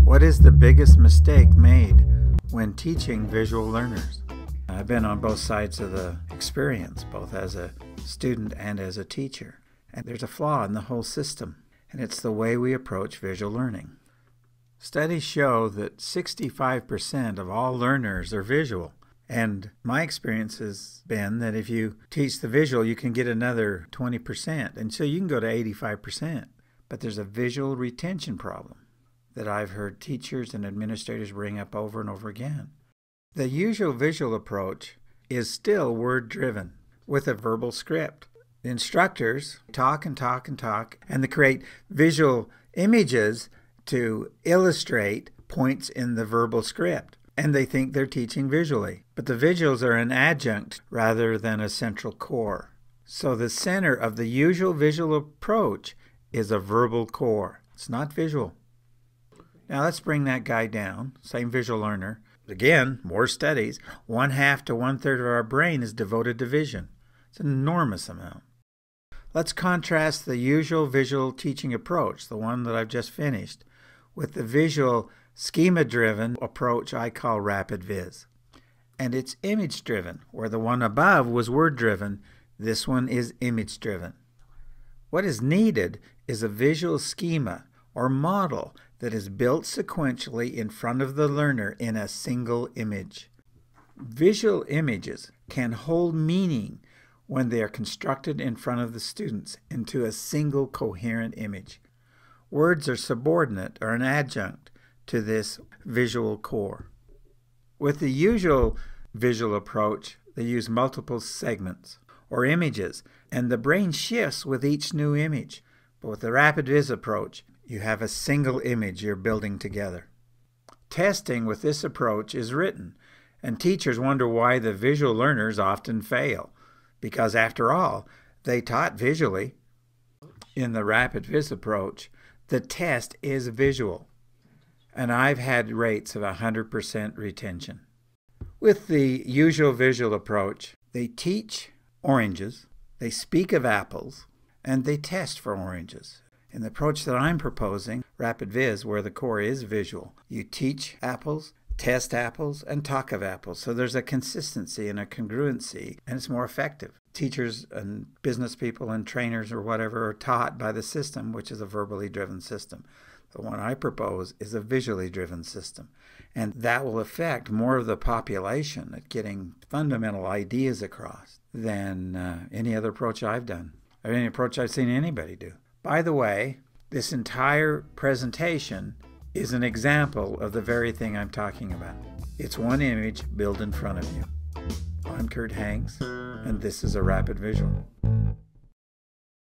What is the biggest mistake made when teaching visual learners? I've been on both sides of the experience, both as a student and as a teacher. And there's a flaw in the whole system, and it's the way we approach visual learning. Studies show that 65% of all learners are visual. And my experience has been that if you teach the visual, you can get another 20%. And so you can go to 85%. But there's a visual retention problem that I've heard teachers and administrators bring up over and over again. The usual visual approach is still word-driven with a verbal script. The instructors talk and talk and talk, and they create visual images to illustrate points in the verbal script. And they think they're teaching visually. But the visuals are an adjunct rather than a central core. So the center of the usual visual approach is a verbal core. It's not visual. Now let's bring that guy down, same visual learner. Again, more studies. 1/2 to 1/3 of our brain is devoted to vision. It's an enormous amount. Let's contrast the usual visual teaching approach, the one that I've just finished, with the visual schema-driven approach I call rapid VIZ. And it's image-driven, where the one above was word-driven. This one is image-driven. What is needed is a visual schema or model that is built sequentially in front of the learner in a single image. Visual images can hold meaning when they are constructed in front of the students into a single coherent image. Words are subordinate or an adjunct to this visual core. With the usual visual approach, they use multiple segments or images, and the brain shifts with each new image. But with the rapid VIZ approach, you have a single image you're building together. Testing with this approach is written, and teachers wonder why the visual learners often fail, because after all, they taught visually. In the rapid VIZ approach, the test is visual, and I've had rates of 100% retention. With the usual visual approach, they teach oranges, they speak of apples, and they test for oranges. In the approach that I'm proposing, rapid VIZ, where the core is visual, you teach apples, test apples, and talk of apples. So there's a consistency and a congruency, and it's more effective. Teachers and business people and trainers or whatever are taught by the system, which is a verbally driven system. The one I propose is a visually driven system, and that will affect more of the population at getting fundamental ideas across than any other approach I've done, or any approach I've seen anybody do. By the way, this entire presentation is an example of the very thing I'm talking about. It's one image built in front of you. I'm Kurt Hanks, and this is a rapid visual.